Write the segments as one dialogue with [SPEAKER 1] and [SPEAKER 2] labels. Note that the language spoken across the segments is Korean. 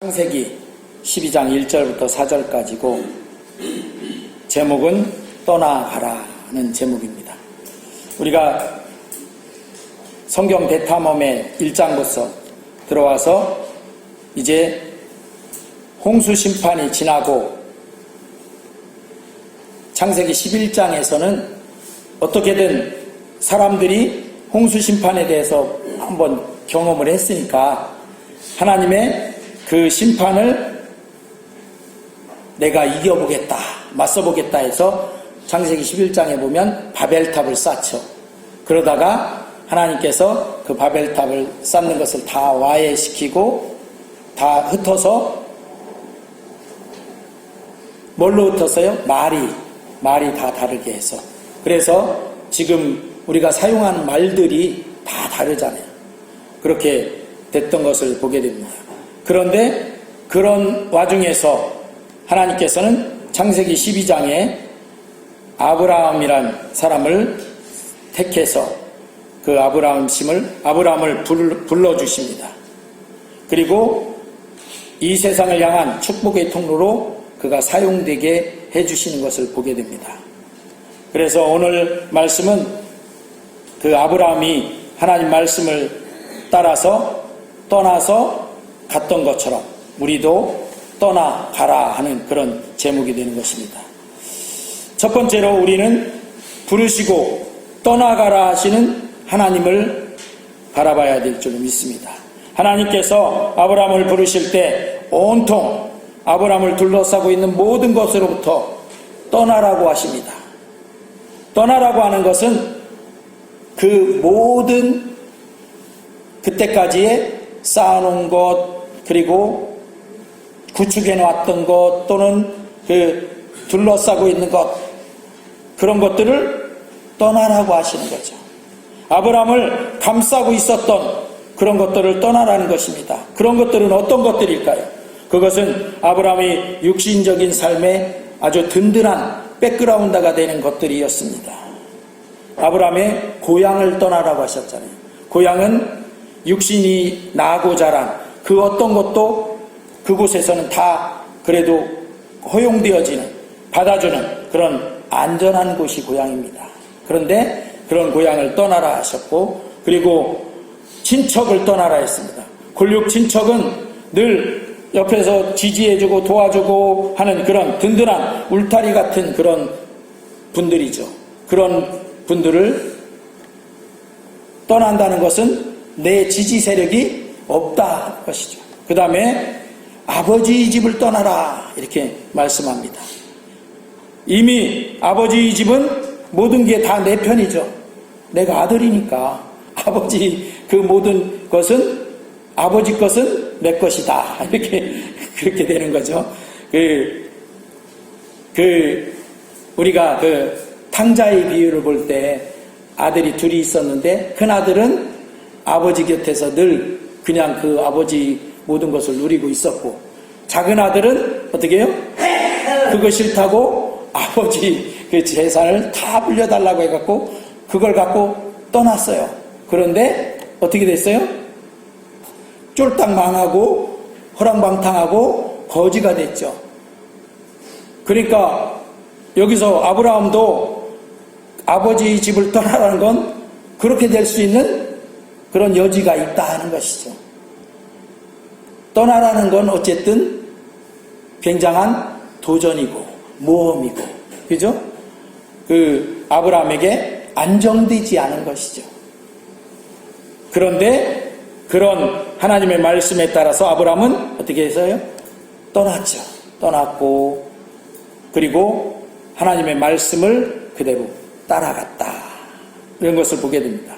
[SPEAKER 1] 창세기 12장 1절부터 4절까지고 제목은 떠나가라는 제목입니다. 우리가 성경 대탐험의 1장부터 들어와서 이제 홍수 심판이 지나고 창세기 11장에서는 어떻게든 사람들이 홍수 심판에 대해서 한번 경험을 했으니까 하나님의 그 심판을 내가 이겨보겠다, 맞서보겠다 해서 창세기 11장에 보면 바벨탑을 쌓죠. 그러다가 하나님께서 그 바벨탑을 쌓는 것을 다 와해시키고 다 흩어서 뭘로 흩어서요? 말이 다 다르게 해서. 그래서 지금 우리가 사용하는 말들이 다 다르잖아요. 그렇게 됐던 것을 보게 됩니다. 그런데 그런 와중에서 하나님께서는 창세기 12장에 아브라함이란 사람을 택해서 그 아브라함을 불러주십니다. 그리고 이 세상을 향한 축복의 통로로 그가 사용되게 해주시는 것을 보게 됩니다. 그래서 오늘 말씀은 그 아브라함이 하나님 말씀을 따라서 떠나서 갔던 것처럼 우리도 떠나가라 하는 그런 제목이 되는 것입니다. 첫 번째로 우리는 부르시고 떠나가라 하시는 하나님을 바라봐야 될 줄 믿습니다. 하나님께서 아브라함을 부르실 때 온통 아브라함을 둘러싸고 있는 모든 것으로부터 떠나라고 하십니다. 떠나라고 하는 것은 그 모든 그때까지의 쌓아놓은 것, 그리고 구축해 놓았던 것, 또는 그 둘러싸고 있는 것, 그런 것들을 떠나라고 하시는 거죠. 아브라함을 감싸고 있었던 그런 것들을 떠나라는 것입니다. 그런 것들은 어떤 것들일까요? 그것은 아브라함의 육신적인 삶에 아주 든든한 백그라운드가 되는 것들이었습니다. 아브라함의 고향을 떠나라고 하셨잖아요. 고향은 육신이 나고 자란 그 어떤 것도 그곳에서는 다 그래도 허용되어지는, 받아주는 그런 안전한 곳이 고향입니다. 그런데 그런 고향을 떠나라 하셨고, 그리고 친척을 떠나라 했습니다. 골육 친척은 늘 옆에서 지지해주고 도와주고 하는 그런 든든한 울타리 같은 그런 분들이죠. 그런 분들을 떠난다는 것은 내 지지 세력이 없다 것이죠. 그 다음에 아버지 집을 떠나라 이렇게 말씀합니다. 이미 아버지 집은 모든 게 다 내 편이죠. 내가 아들이니까 아버지 그 모든 것은 아버지 것은 내 것이다 이렇게 그렇게 되는 거죠. 우리가 그 탕자의 비유를 볼 때 아들이 둘이 있었는데 큰 아들은 아버지 곁에서 늘 그냥 그 아버지 모든 것을 누리고 있었고, 작은 아들은 어떻게 해요? 그거 싫다고 아버지 그 재산을 다 불려달라고 해갖고 그걸 갖고 떠났어요. 그런데 어떻게 됐어요? 쫄딱 망하고 허랑방탕하고 거지가 됐죠. 그러니까 여기서 아브라함도 아버지 집을 떠나라는 건 그렇게 될 수 있는 그런 여지가 있다 하는 것이죠. 떠나라는 건 어쨌든 굉장한 도전이고 모험이고, 그죠? 그 아브라함에게 안정되지 않은 것이죠. 그런데 그런 하나님의 말씀에 따라서 아브라함은 어떻게 했어요? 떠났죠. 떠났고, 그리고 하나님의 말씀을 그대로 따라갔다. 이런 것을 보게 됩니다.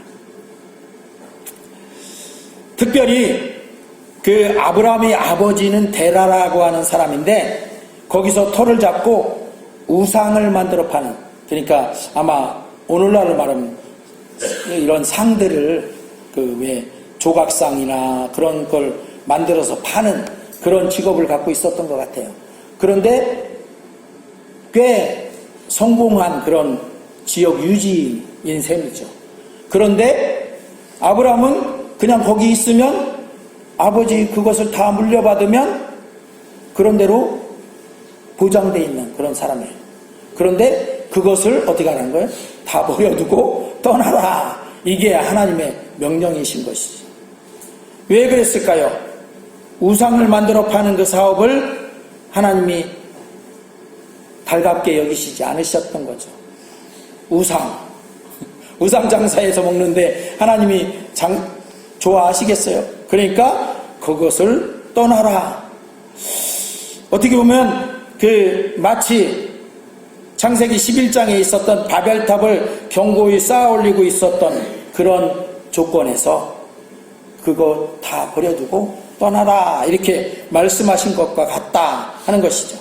[SPEAKER 1] 특별히 그 아브라함의 아버지는 데라라고 하는 사람인데 거기서 터를 잡고 우상을 만들어 파는, 그러니까 아마 오늘날로 말하면 이런 상들을 그 왜 조각상이나 그런 걸 만들어서 파는 그런 직업을 갖고 있었던 것 같아요. 그런데 꽤 성공한 그런 지역 유지인 셈이죠. 그런데 아브라함은 그냥 거기 있으면 아버지 그것을 다 물려받으면 그런 대로 보장되어 있는 그런 사람이에요. 그런데 그것을 어떻게 하는 거예요? 다 버려두고 떠나라. 이게 하나님의 명령이신 것이죠. 왜 그랬을까요? 우상을 만들어 파는 그 사업을 하나님이 달갑게 여기시지 않으셨던 거죠. 우상 장사해서 먹는데 하나님이 좋아하시겠어요? 그러니까 그것을 떠나라. 어떻게 보면 마치 창세기 11장에 있었던 바벨탑을 견고히 쌓아 올리고 있었던 그런 조건에서 그거 다 버려두고 떠나라 이렇게 말씀하신 것과 같다 하는 것이죠.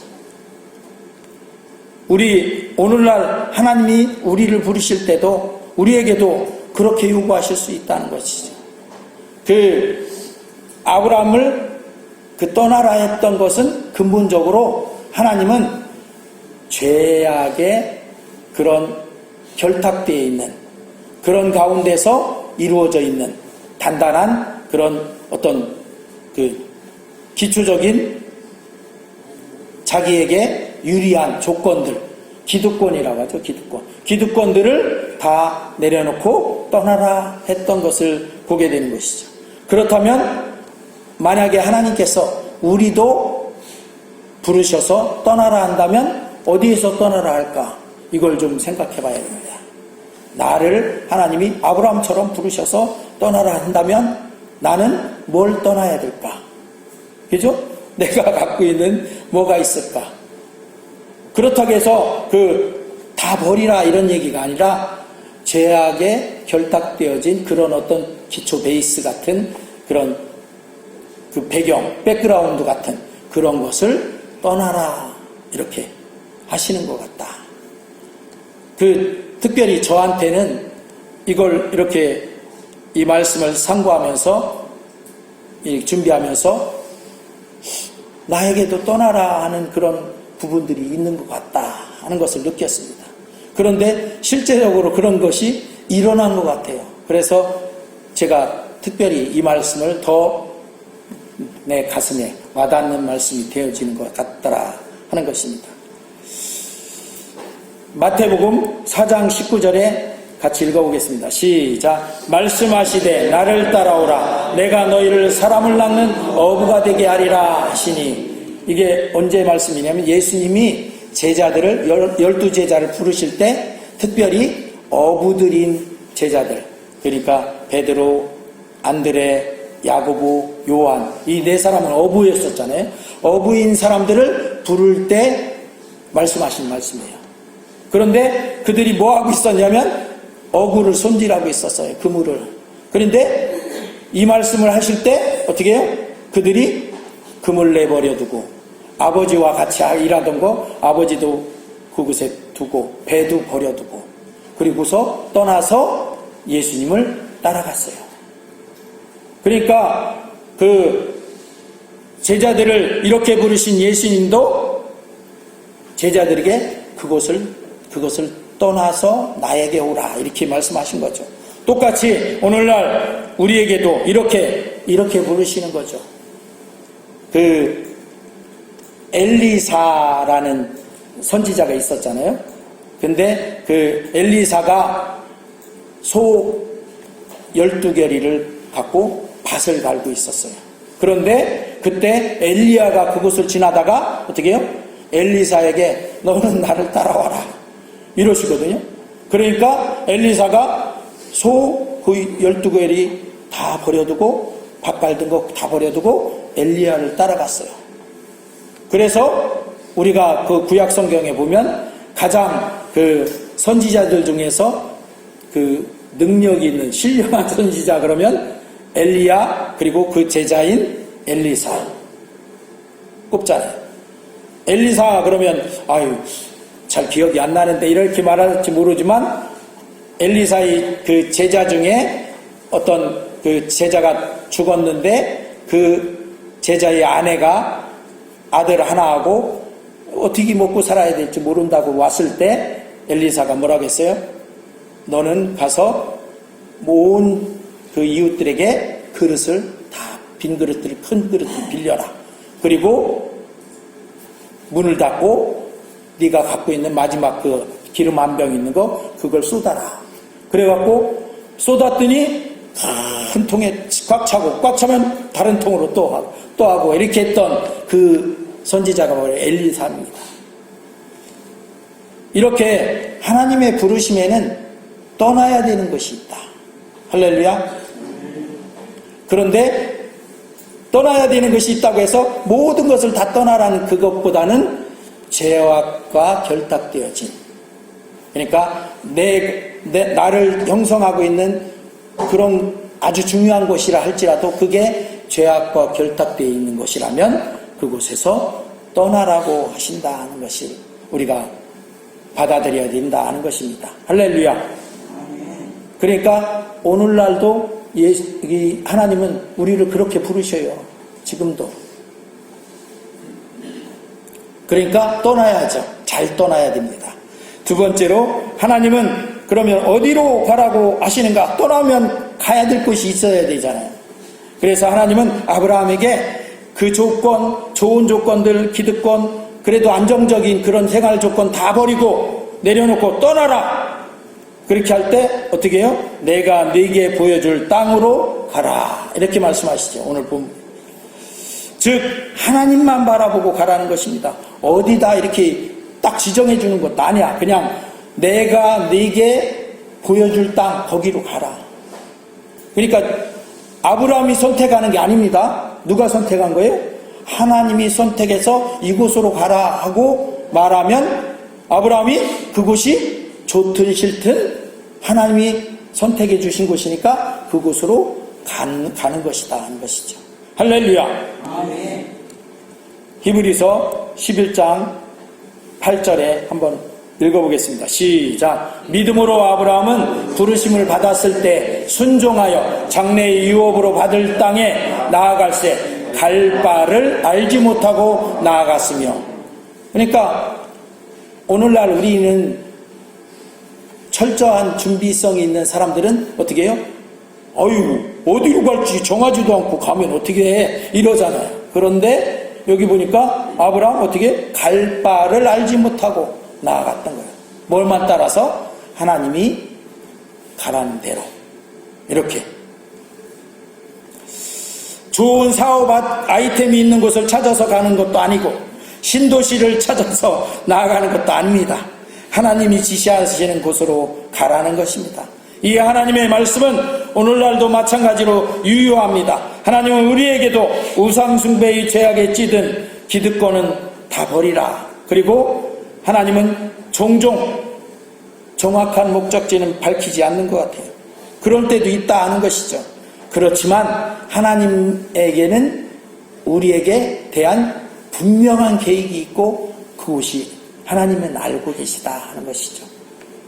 [SPEAKER 1] 오늘날 하나님이 우리를 부르실 때도 우리에게도 그렇게 요구하실 수 있다는 것이죠. 아브라함을 떠나라 했던 것은 근본적으로 하나님은 죄악의 그런 결탁되어 있는 그런 가운데서 이루어져 있는 단단한 그런 어떤 기초적인 자기에게 유리한 조건들, 기득권이라고 하죠. 기득권들을 다 내려놓고 떠나라 했던 것을 보게 되는 것이죠. 그렇다면 만약에 하나님께서 우리도 부르셔서 떠나라 한다면 어디에서 떠나라 할까? 이걸 좀 생각해 봐야 됩니다. 나를 하나님이 아브라함처럼 부르셔서 떠나라 한다면 나는 뭘 떠나야 될까? 그죠? 내가 갖고 있는 뭐가 있을까? 그렇다고 해서 다 버리라 이런 얘기가 아니라 죄악에 결탁되어진 그런 어떤 기초 베이스 같은 그런 배경, 백그라운드 같은 그런 것을 떠나라 이렇게 하시는 것 같다. 특별히 저한테는 이걸 이렇게 이 말씀을 상고하면서 준비하면서 나에게도 떠나라 하는 그런 부분들이 있는 것 같다 하는 것을 느꼈습니다. 그런데 실제적으로 그런 것이 일어난 것 같아요. 그래서 제가 특별히 이 말씀을 더 내 가슴에 와닿는 말씀이 되어지는 것 같더라 하는 것입니다. 마태복음 4장 19절에 같이 읽어보겠습니다. 시작. 말씀하시되 나를 따라오라 내가 너희를 사람을 낚는 어부가 되게 하리라 하시니, 이게 언제 말씀이냐면 예수님이 제자들을 12제자를 부르실 때 특별히 어부들인 제자들, 그러니까 베드로, 안드레, 야고보, 요한, 이 네 사람은 어부였었잖아요. 어부인 사람들을 부를 때 말씀하신 말씀이에요. 그런데 그들이 뭐 하고 있었냐면 어구를 손질하고 있었어요. 그물을. 그런데 이 말씀을 하실 때 어떻게 해요? 그들이 그물 내버려두고 아버지와 같이 일하던 거 아버지도 그곳에 두고 배도 버려두고 그리고서 떠나서 예수님을 따라갔어요. 그러니까 제자들을 이렇게 부르신 예수님도 제자들에게 그것을 떠나서 나에게 오라 이렇게 말씀하신 거죠. 똑같이 오늘날 우리에게도 이렇게 부르시는 거죠. 엘리사라는 선지자가 있었잖아요. 근데 엘리사가 소 12결의를 갖고 밭을 갈고 있었어요. 그런데 그때 엘리야가 그곳을 지나다가 어떻게 해요? 엘리사에게 너는 나를 따라와라 이러시거든요. 그러니까 엘리사가 소 12결이 다 버려두고 밥 갈던 거 다 버려두고 엘리야를 따라갔어요. 그래서 우리가 구약 성경에 보면 가장 선지자들 중에서 능력이 있는 신령한 선지자 그러면 엘리야 그리고 그 제자인 엘리사 꼽잖아요. 엘리사 그러면 잘 기억이 안 나는데 이렇게 말할지 모르지만 엘리사의 그 제자 중에 어떤 제자가 죽었는데 그 제자의 아내가 아들 하나하고 어떻게 먹고 살아야 될지 모른다고 왔을 때 엘리사가 뭐라고 했어요? 너는 가서 온 이웃들에게 그릇을 다 빈 그릇들, 큰 그릇들 빌려라. 그리고 문을 닫고 네가 갖고 있는 마지막 그 기름 한 병 있는 거 그걸 쏟아라. 그래갖고 쏟았더니 큰 통에 꽉 차고 꽉 차면 다른 통으로 또 하고 이렇게 했던 그 선지자가 바로 엘리사입니다. 이렇게 하나님의 부르심에는 떠나야 되는 것이 있다. 할렐루야. 그런데 떠나야 되는 것이 있다고 해서 모든 것을 다 떠나라는 그것보다는 죄악과 결탁되어진, 그러니까 나를 형성하고 있는 그런 아주 중요한 것이라 할지라도 그게 죄악과 결탁되어 있는 것이라면 그곳에서 떠나라고 하신다는 것을 우리가 받아들여야 된다 하는 것입니다. 할렐루야. 그러니까 오늘날도 하나님은 우리를 그렇게 부르셔요. 지금도. 그러니까 떠나야죠. 잘 떠나야 됩니다. 두 번째로 하나님은 그러면 어디로 가라고 하시는가? 떠나면 가야 될 곳이 있어야 되잖아요. 그래서 하나님은 아브라함에게 그 조건, 좋은 조건들, 기득권, 그래도 안정적인 그런 생활 조건 다 버리고 내려놓고 떠나라. 그렇게 할 때 어떻게 해요? 내가 네게 보여줄 땅으로 가라. 이렇게 말씀하시죠. 오늘 보면. 즉 하나님만 바라보고 가라는 것입니다. 어디다 이렇게 딱 지정해 주는 것도 아니야. 그냥 내가 네게 보여줄 땅 거기로 가라. 그러니까 아브라함이 선택하는 게 아닙니다. 누가 선택한 거예요? 하나님이 선택해서 이곳으로 가라 하고 말하면 아브라함이 그곳이 좋든 싫든 하나님이 선택해 주신 곳이니까 그곳으로 가는 것이다 하는 것이죠. 할렐루야. 아멘. 히브리서 11장 8절에 한번 읽어보겠습니다. 시작. 믿음으로 아브라함은 부르심을 받았을 때 순종하여 장래의 유업으로 받을 땅에 나아갈새 갈 바를 알지 못하고 나아갔으며. 그러니까 오늘날 우리는 철저한 준비성이 있는 사람들은 어떻게 해요? 어휴, 어디로 갈지 정하지도 않고 가면 어떻게 해? 이러잖아요. 그런데 여기 보니까 아브라함 어떻게 갈 바를 알지 못하고 나아갔던 거예요. 뭘만 따라서? 하나님이 가라는 대로. 이렇게. 좋은 사업 아이템이 있는 곳을 찾아서 가는 것도 아니고 신도시를 찾아서 나아가는 것도 아닙니다. 하나님이 지시하시는 곳으로 가라는 것입니다. 이 하나님의 말씀은 오늘날도 마찬가지로 유효합니다. 하나님은 우리에게도 우상숭배의 죄악에 찌든 기득권은 다 버리라. 그리고 하나님은 종종 정확한 목적지는 밝히지 않는 것 같아요. 그럴 때도 있다 하는 것이죠. 그렇지만 하나님에게는 우리에게 대한 분명한 계획이 있고 그곳이 하나님은 알고 계시다 하는 것이죠.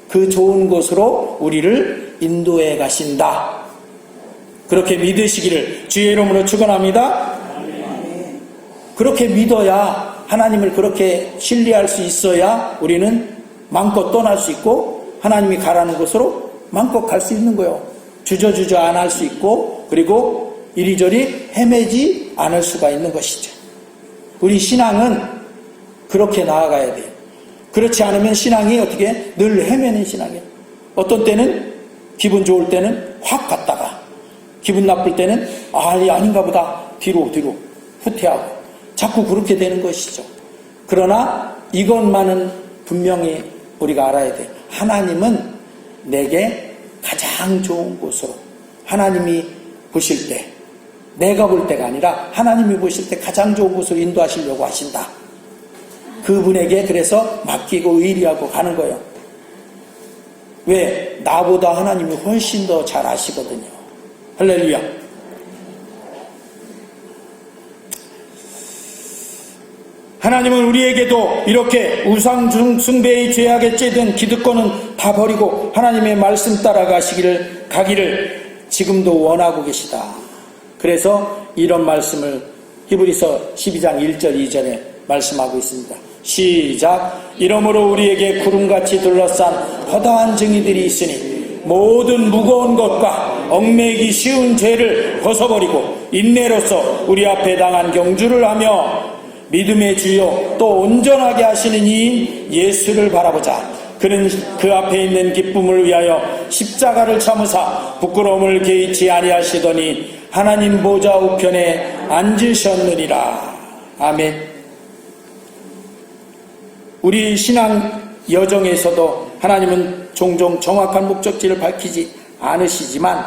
[SPEAKER 1] 그 좋은 곳으로 우리를 인도해 가신다. 그렇게 믿으시기를 주의 이름으로 축원합니다. 그렇게 믿어야, 하나님을 그렇게 신뢰할 수 있어야 우리는 마음껏 떠날 수 있고 하나님이 가라는 곳으로 마음껏 갈 수 있는 거예요. 주저주저 안 할 수 있고 그리고 이리저리 헤매지 않을 수가 있는 것이죠. 우리 신앙은 그렇게 나아가야 돼요. 그렇지 않으면 신앙이 어떻게 늘 헤매는 신앙이에요. 어떤 때는 기분 좋을 때는 확 갔다가 기분 나쁠 때는 아닌가 보다 뒤로 후퇴하고 자꾸 그렇게 되는 것이죠. 그러나 이것만은 분명히 우리가 알아야 돼요. 하나님은 내게 가장 좋은 곳으로, 하나님이 보실 때, 내가 볼 때가 아니라 하나님이 보실 때 가장 좋은 곳으로 인도하시려고 하신다. 그분에게 그래서 맡기고 의리하고 가는 거예요. 왜? 나보다 하나님이 훨씬 더 잘 아시거든요. 할렐루야. 하나님은 우리에게도 이렇게 우상 숭배의 죄악에 찌든 기득권은 다 버리고 하나님의 말씀 따라 가기를 지금도 원하고 계시다. 그래서 이런 말씀을 히브리서 12장 1절 2절에 말씀하고 있습니다. 시작. 이러므로 우리에게 구름같이 둘러싼 허다한 증인들이 있으니 모든 무거운 것과 얽매이기 쉬운 죄를 벗어버리고 인내로서 우리 앞에 당한 경주를 하며 믿음의 주요 또 온전하게 하시는 이인 예수를 바라보자. 그는 그 앞에 있는 기쁨을 위하여 십자가를 참으사 부끄러움을 개의치 아니하시더니 하나님 보좌 우편에 앉으셨느니라. 아멘. 우리 신앙 여정에서도 하나님은 종종 정확한 목적지를 밝히지 않으시지만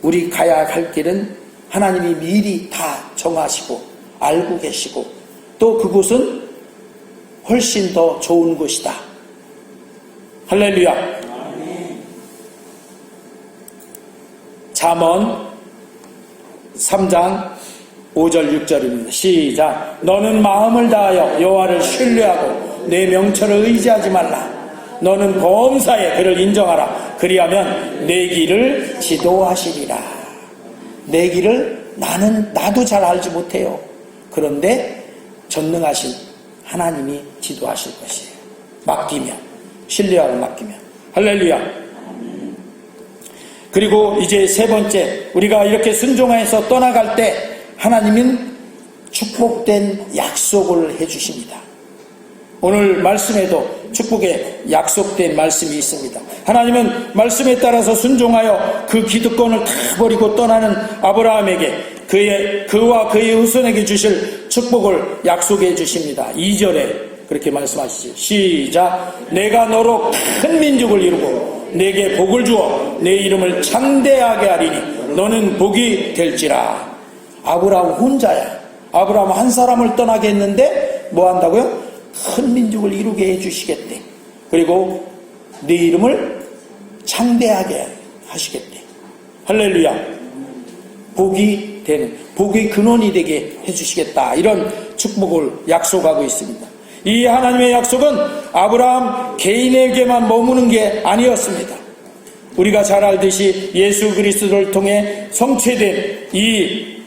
[SPEAKER 1] 우리 가야 할 길은 하나님이 미리 다 정하시고 알고 계시고 또 그곳은 훨씬 더 좋은 곳이다. 할렐루야. 잠언 3장 5절 6절입니다. 시작. 너는 마음을 다하여 여호와를 신뢰하고 내 명철을 의지하지 말라. 너는 범사에 그를 인정하라. 그리하면 내 길을 지도하시리라. 내 길을 나도 잘 알지 못해요. 그런데 전능하신 하나님이 지도하실 것이에요. 맡기면, 신뢰하고 맡기면. 할렐루야. 그리고 이제 세 번째, 우리가 이렇게 순종해서 떠나갈 때 하나님은 축복된 약속을 해주십니다. 오늘 말씀에도 축복의 약속된 말씀이 있습니다. 하나님은 말씀에 따라서 순종하여 그 기득권을 다 버리고 떠나는 아브라함에게 그와 그의 후손에게 주실 축복을 약속해 주십니다. 2절에 그렇게 말씀하시죠. 시작. 내가 너로 큰 민족을 이루고 내게 복을 주어 내 이름을 창대하게 하리니 너는 복이 될지라. 아브라함 혼자야. 아브라함 한 사람을 떠나게 했는데 뭐 한다고요? 큰 민족을 이루게 해주시겠대. 그리고 네 이름을 창대하게 하시겠대. 할렐루야. 복이 되는, 복의 근원이 되게 해주시겠다. 이런 축복을 약속하고 있습니다. 이 하나님의 약속은 아브라함 개인에게만 머무는 게 아니었습니다. 우리가 잘 알듯이 예수 그리스도를 통해 성취된 이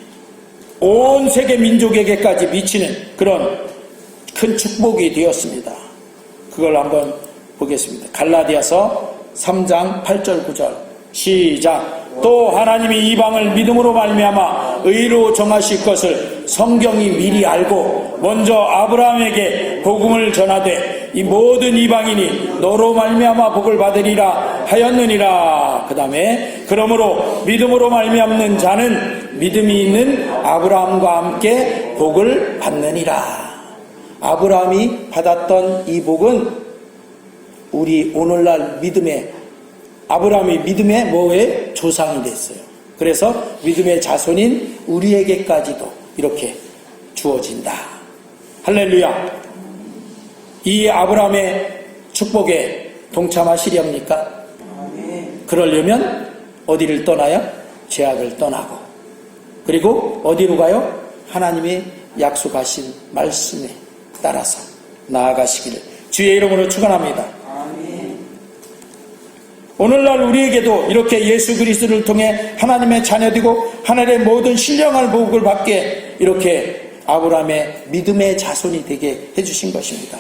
[SPEAKER 1] 온 세계 민족에게까지 미치는 그런 큰 축복이 되었습니다. 그걸 한번 보겠습니다. 갈라디아서 3장 8절 9절 시작. 또 하나님이 이방을 믿음으로 말미암아 의로 정하실 것을 성경이 미리 알고 먼저 아브라함에게 복음을 전하되 이 모든 이방인이 너로 말미암아 복을 받으리라 하였느니라. 그 다음에 그러므로 믿음으로 말미암는 자는 믿음이 있는 아브라함과 함께 복을 받느니라. 아브라함이 받았던 이 복은 우리 오늘날 아브라함이 믿음의 뭐의 조상이 됐어요. 그래서 믿음의 자손인 우리에게까지도 이렇게 주어진다. 할렐루야. 이 아브라함의 축복에 동참하시렵니까? 그러려면 어디를 떠나요? 죄악을 떠나고, 그리고 어디로 가요? 하나님의 약속하신 말씀에 따라서 나아가시기를 주의 이름으로 축원합니다. 오늘날 우리에게도 이렇게 예수 그리스도를 통해 하나님의 자녀되고 하늘의 모든 신령한 복을 받게 이렇게 아브라함의 믿음의 자손이 되게 해주신 것입니다.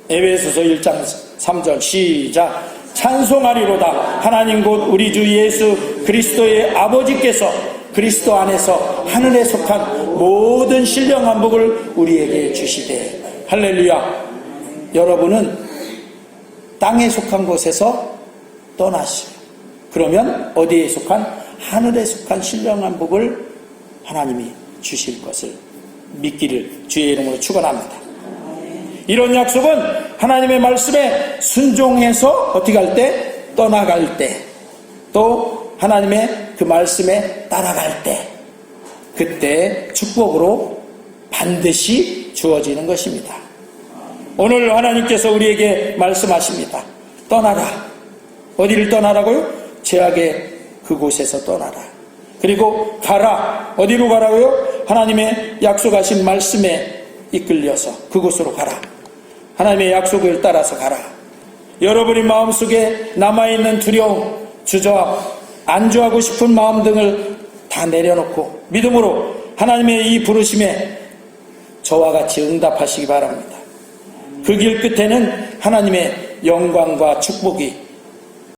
[SPEAKER 1] 에베소서 1장 3절 시작. 찬송하리로다. 하나님 곧 우리 주 예수 그리스도의 아버지께서 그리스도 안에서 하늘에 속한 모든 신령한 복을 우리에게 주시되. 할렐루야. 여러분은 땅에 속한 곳에서 떠나시오. 그러면 어디에 속한? 하늘에 속한 신령한 복을 하나님이 주실 것을 믿기를 주의 이름으로 축원합니다. 이런 약속은 하나님의 말씀에 순종해서 어떻게 할 때? 떠나갈 때, 또 하나님의 그 말씀에 따라갈 때, 그때 축복으로 반드시 주어지는 것입니다. 오늘 하나님께서 우리에게 말씀하십니다. 떠나라. 어디를 떠나라고요? 죄악의 그곳에서 떠나라. 그리고 가라. 어디로 가라고요? 하나님의 약속하신 말씀에 이끌려서 그곳으로 가라. 하나님의 약속을 따라서 가라. 여러분의 마음속에 남아있는 두려움, 주저함, 안주하고 싶은 마음 등을 다 내려놓고 믿음으로 하나님의 이 부르심에 저와 같이 응답하시기 바랍니다. 그 길 끝에는 하나님의 영광과 축복이